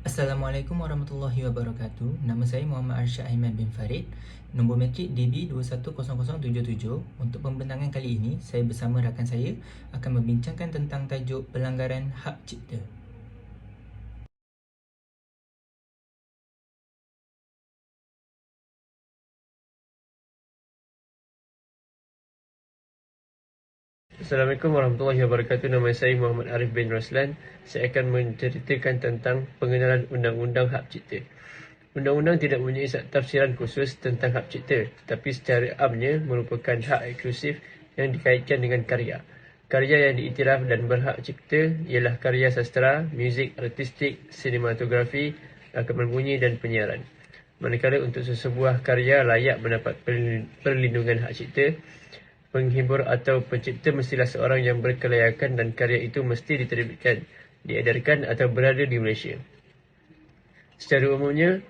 Assalamualaikum warahmatullahi wabarakatuh. Nama saya Muhammad Arsyad Ahmad bin Farid. Nombor metrik DB210077. Untuk pembentangan kali ini, saya bersama rakan saya akan membincangkan tentang tajuk pelanggaran hak cipta. Assalamualaikum warahmatullahi wabarakatuh. Nama saya Muhammad Arif bin Roslan. Saya akan menceritakan tentang pengenalan Undang-Undang Hak Cipta. Undang-undang tidak mempunyai tafsiran khusus tentang hak cipta, tetapi secara amnya merupakan hak eksklusif yang dikaitkan dengan karya. Karya yang diiktiraf dan berhak cipta ialah karya sastera, muzik, artistik, sinematografi, rakaman bunyi dan penyiaran. Manakala untuk sesebuah karya layak mendapat perlindungan hak cipta, penghibur atau pencipta mestilah seorang yang berkelayakan dan karya itu mesti diterbitkan, diedarkan atau berada di Malaysia. Secara umumnya,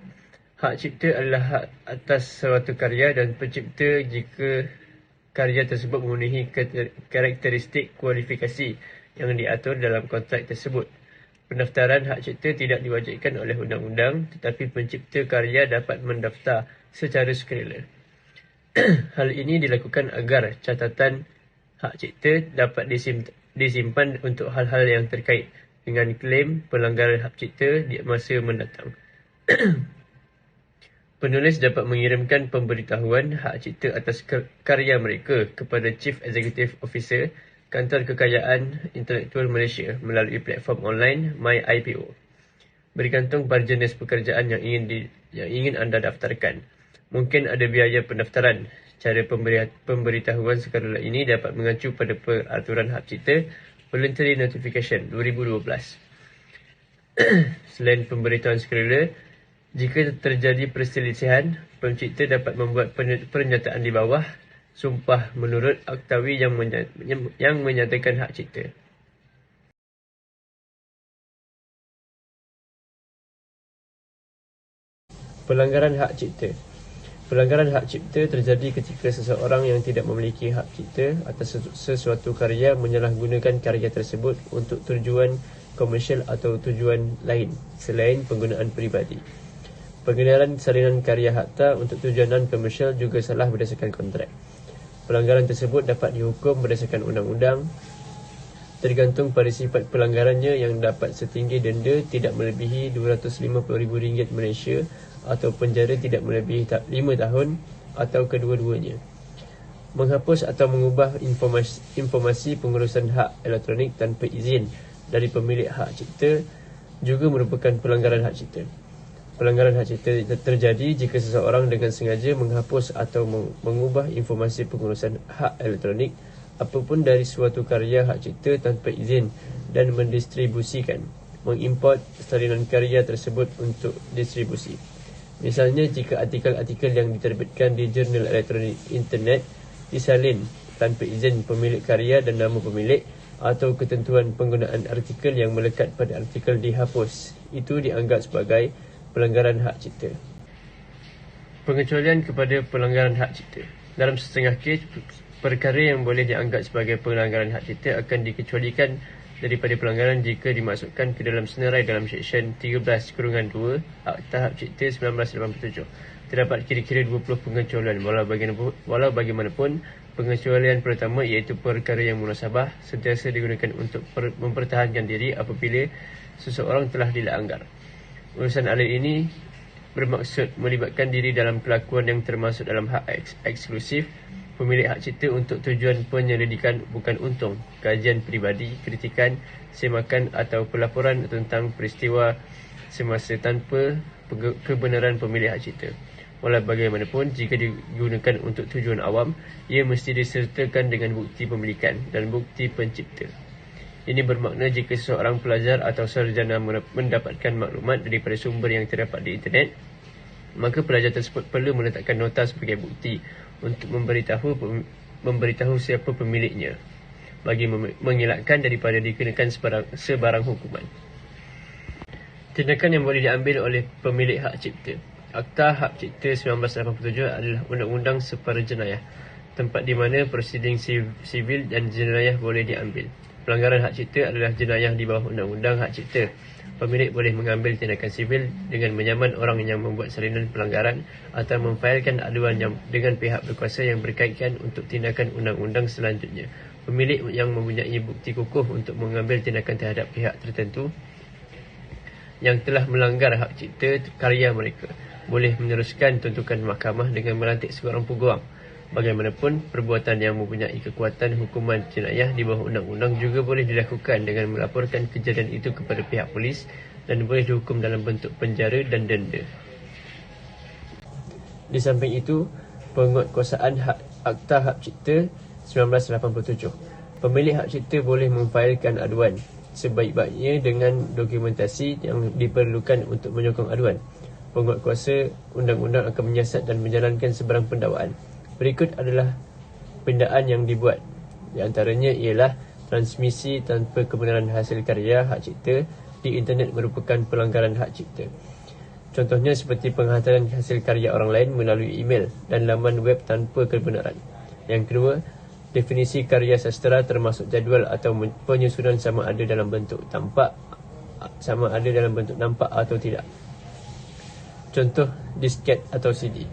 hak cipta adalah hak atas suatu karya dan pencipta jika karya tersebut memenuhi karakteristik kualifikasi yang diatur dalam kontrak tersebut. Pendaftaran hak cipta tidak diwajibkan oleh undang-undang, tetapi pencipta karya dapat mendaftar secara sukarela. Hal ini dilakukan agar catatan hak cipta dapat disimpan untuk hal-hal yang terkait dengan klaim pelanggaran hak cipta di masa mendatang. Penulis dapat mengirimkan pemberitahuan hak cipta atas karya mereka kepada Chief Executive Officer Kantor Kekayaan Intelektual Malaysia melalui platform online MyIPO. Bergantung pada jenis pekerjaan yang ingin anda daftarkan. Mungkin ada biaya pendaftaran. Cara pemberitahuan sukarela ini dapat mengacu pada peraturan hak cipta Voluntary Notification 2012. Selain pemberitahuan sukarela, jika terjadi perselisihan, pencipta dapat membuat pernyataan di bawah sumpah menurut aktawi yang menyatakan hak cipta. Pelanggaran hak cipta. Pelanggaran hak cipta terjadi ketika seseorang yang tidak memiliki hak cipta atas sesuatu karya menyalahgunakan karya tersebut untuk tujuan komersial atau tujuan lain selain penggunaan peribadi. Pengedaran salinan karya hakta untuk tujuan non-komersial juga salah berdasarkan kontrak. Pelanggaran tersebut dapat dihukum berdasarkan undang-undang tergantung pada sifat pelanggarannya yang dapat setinggi denda tidak melebihi RM250,000 Malaysia atau penjara tidak melebihi 5 tahun atau kedua-duanya. Menghapus atau mengubah informasi pengurusan hak elektronik tanpa izin dari pemilik hak cipta juga merupakan pelanggaran hak cipta. Pelanggaran hak cipta terjadi jika seseorang dengan sengaja menghapus atau mengubah informasi pengurusan hak elektronik apapun dari suatu karya hak cipta tanpa izin dan mendistribusikan, mengimport salinan karya tersebut untuk distribusi. Misalnya, jika artikel-artikel yang diterbitkan di jurnal elektronik internet disalin tanpa izin pemilik karya dan nama pemilik, atau ketentuan penggunaan artikel yang melekat pada artikel dihapus, itu dianggap sebagai pelanggaran hak cipta. Pengecualian kepada pelanggaran hak cipta. Dalam setengah kes, perkara yang boleh dianggap sebagai pelanggaran hak cipta akan dikecualikan daripada pelanggaran jika dimasukkan ke dalam senarai dalam Seksyen 13-2 Akta Hak Cipta 1987. Terdapat kira-kira 20 pengecualian. Walau bagaimanapun, pengecualian pertama iaitu perkara yang munasabah sentiasa digunakan untuk mempertahankan diri apabila seseorang telah dilanggar. Urusan alih ini bermaksud melibatkan diri dalam kelakuan yang termasuk dalam hak eksklusif pemilik hak cipta untuk tujuan penyelidikan bukan untung, kajian peribadi, kritikan, semakan atau pelaporan tentang peristiwa semasa tanpa kebenaran pemilik hak cipta. Walau bagaimanapun, jika digunakan untuk tujuan awam, ia mesti disertakan dengan bukti pemilikan dan bukti pencipta. Ini bermakna jika seorang pelajar atau sarjana mendapatkan maklumat daripada sumber yang terdapat di internet, maka pelajar tersebut perlu meletakkan nota sebagai bukti untuk memberitahu siapa pemiliknya bagi mengelakkan daripada dikenakan sebarang hukuman. Tindakan yang boleh diambil oleh pemilik hak cipta. Akta Hak Cipta 1987 adalah undang-undang separa jenayah, tempat di mana prosiding sivil dan jenayah boleh diambil. Pelanggaran hak cipta adalah jenayah di bawah Undang-Undang Hak Cipta. Pemilik boleh mengambil tindakan sivil dengan menyaman orang yang membuat salinan pelanggaran atau memfailkan aduan dengan pihak berkuasa yang berkaitan untuk tindakan undang-undang selanjutnya. Pemilik yang mempunyai bukti kukuh untuk mengambil tindakan terhadap pihak tertentu yang telah melanggar hak cipta karya mereka boleh meneruskan tuntutan mahkamah dengan melantik seorang peguam. Bagaimanapun, perbuatan yang mempunyai kekuatan hukuman jenayah di bawah undang-undang juga boleh dilakukan dengan melaporkan kejadian itu kepada pihak polis dan boleh dihukum dalam bentuk penjara dan denda. Di samping itu, penguatkuasaan Akta Hak Cipta 1987. Pemilik hak cipta boleh memfailkan aduan sebaik-baiknya dengan dokumentasi yang diperlukan untuk menyokong aduan. Penguatkuasa undang-undang akan menyiasat dan menjalankan sebarang pendakwaan. Berikut adalah pindaan yang dibuat. Di antaranya ialah transmisi tanpa kebenaran hasil karya hak cipta di internet merupakan pelanggaran hak cipta. Contohnya seperti penghantaran hasil karya orang lain melalui email dan laman web tanpa kebenaran. Yang kedua, definisi karya sastera termasuk jadual atau penyusunan sama ada dalam bentuk nampak atau tidak. Contoh disket atau CD.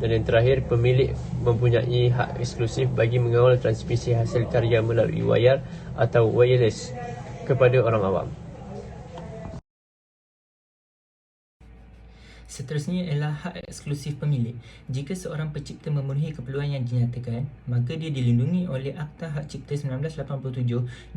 Dan yang terakhir, pemilik mempunyai hak eksklusif bagi mengawal transmisi hasil karya melalui wayar atau wireless kepada orang awam. Seterusnya ialah hak eksklusif pemilik. Jika seorang pencipta memenuhi keperluan yang dinyatakan, maka dia dilindungi oleh Akta Hak Cipta 1987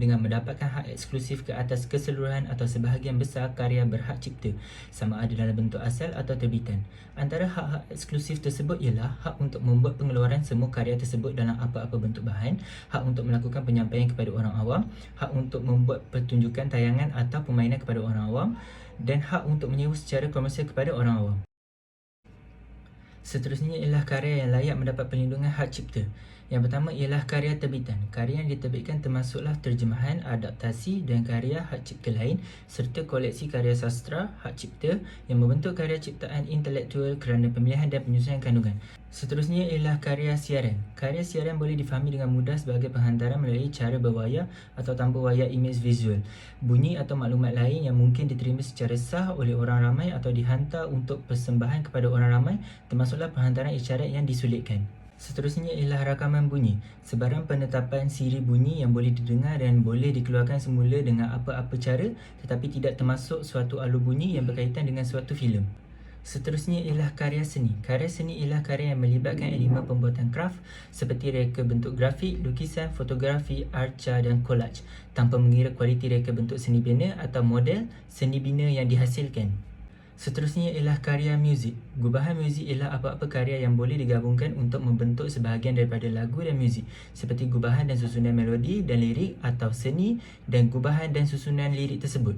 dengan mendapatkan hak eksklusif ke atas keseluruhan atau sebahagian besar karya berhak cipta, sama ada dalam bentuk asal atau terbitan. Antara hak-hak eksklusif tersebut ialah hak untuk membuat pengeluaran semua karya tersebut dalam apa-apa bentuk bahan, hak untuk melakukan penyampaian kepada orang awam, hak untuk membuat pertunjukan tayangan atau permainan kepada orang awam, dan hak untuk menyewa secara komersial kepada orang awam. Seterusnya ialah karya yang layak mendapat perlindungan hak cipta. Yang pertama ialah karya terbitan. Karya yang diterbitkan termasuklah terjemahan, adaptasi dan karya hak cipta lain serta koleksi karya sastra, hak cipta yang membentuk karya ciptaan intelektual kerana pemilihan dan penyusunan kandungan. Seterusnya ialah karya siaran. Karya siaran boleh difahami dengan mudah sebagai penghantaran melalui cara berwayar atau tanpa wayar imej visual, bunyi atau maklumat lain yang mungkin diterima secara sah oleh orang ramai atau dihantar untuk persembahan kepada orang ramai, termasuklah penghantaran isyarat yang disulitkan. Seterusnya ialah rakaman bunyi, sebarang penetapan siri bunyi yang boleh didengar dan boleh dikeluarkan semula dengan apa-apa cara tetapi tidak termasuk suatu alur bunyi yang berkaitan dengan suatu filem. Seterusnya ialah karya seni. Karya seni ialah karya yang melibatkan elemen pembuatan kraft seperti reka bentuk grafik, lukisan, fotografi, arca dan collage tanpa mengira kualiti reka bentuk seni bina atau model seni bina yang dihasilkan. Seterusnya ialah karya muzik. Gubahan muzik ialah apa-apa karya yang boleh digabungkan untuk membentuk sebahagian daripada lagu dan muzik, seperti gubahan dan susunan melodi dan lirik atau seni dan gubahan dan susunan lirik tersebut.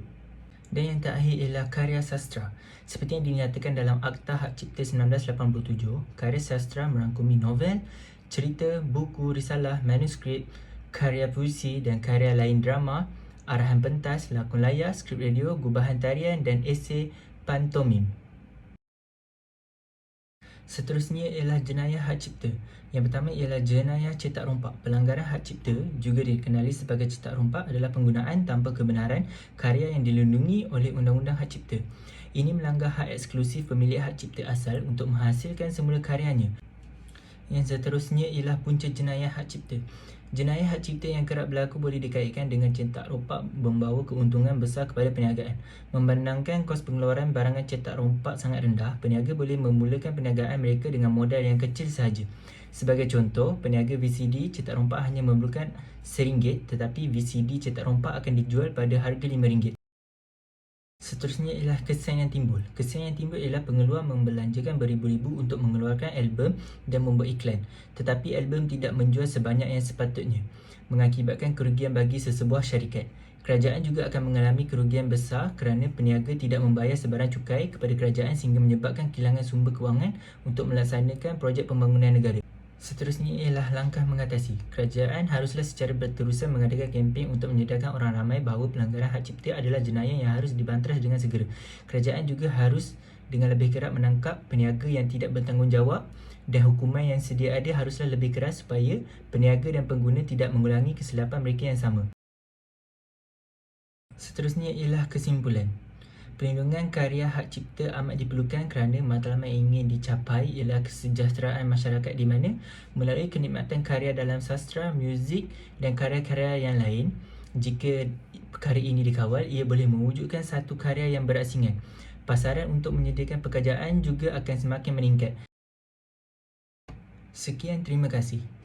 Dan yang terakhir ialah karya sastra. Seperti yang dinyatakan dalam Akta Hak Cipta 1987, karya sastra merangkumi novel, cerita, buku, risalah, manuskrip, karya puisi dan karya lain drama, arahan pentas, lakon layar, skrip radio, gubahan tarian dan esei pantomim. Seterusnya ialah jenayah hak cipta. Yang pertama ialah jenayah cetak rompak. Pelanggaran hak cipta, juga dikenali sebagai cetak rompak, adalah penggunaan tanpa kebenaran karya yang dilindungi oleh Undang-Undang Hak Cipta. Ini melanggar hak eksklusif pemilik hak cipta asal untuk menghasilkan semula karyanya. Yang seterusnya ialah punca jenayah hak cipta. Jenayah hak cipta yang kerap berlaku boleh dikaitkan dengan cetak rompak membawa keuntungan besar kepada perniagaan. Memandangkan kos pengeluaran barangan cetak rompak sangat rendah, peniaga boleh memulakan perniagaan mereka dengan modal yang kecil sahaja. Sebagai contoh, peniaga VCD cetak rompak hanya memerlukan RM1, tetapi VCD cetak rompak akan dijual pada harga RM5. Seterusnya ialah kesan yang timbul. Kesan yang timbul ialah pengeluar membelanjakan beribu-ribu untuk mengeluarkan album dan membuat iklan, tetapi album tidak menjual sebanyak yang sepatutnya, mengakibatkan kerugian bagi sesebuah syarikat. Kerajaan juga akan mengalami kerugian besar kerana peniaga tidak membayar sebarang cukai kepada kerajaan sehingga menyebabkan kehilangan sumber kewangan untuk melaksanakan projek pembangunan negara. Seterusnya ialah langkah mengatasi. Kerajaan haruslah secara berterusan mengadakan kempen untuk menyedarkan orang ramai bahawa pelanggaran hak cipta adalah jenayah yang harus dibanteras dengan segera. Kerajaan juga harus dengan lebih kerap menangkap peniaga yang tidak bertanggungjawab dan hukuman yang sedia ada haruslah lebih keras supaya peniaga dan pengguna tidak mengulangi kesilapan mereka yang sama. Seterusnya ialah kesimpulan. Perlindungan karya hak cipta amat diperlukan kerana matlamat yang ingin dicapai ialah kesejahteraan masyarakat di mana melalui kenikmatan karya dalam sastra, muzik dan karya-karya yang lain, jika perkara ini dikawal, ia boleh mewujudkan satu karya yang berasingan. Pasaran untuk menyediakan pekerjaan juga akan semakin meningkat. Sekian, terima kasih.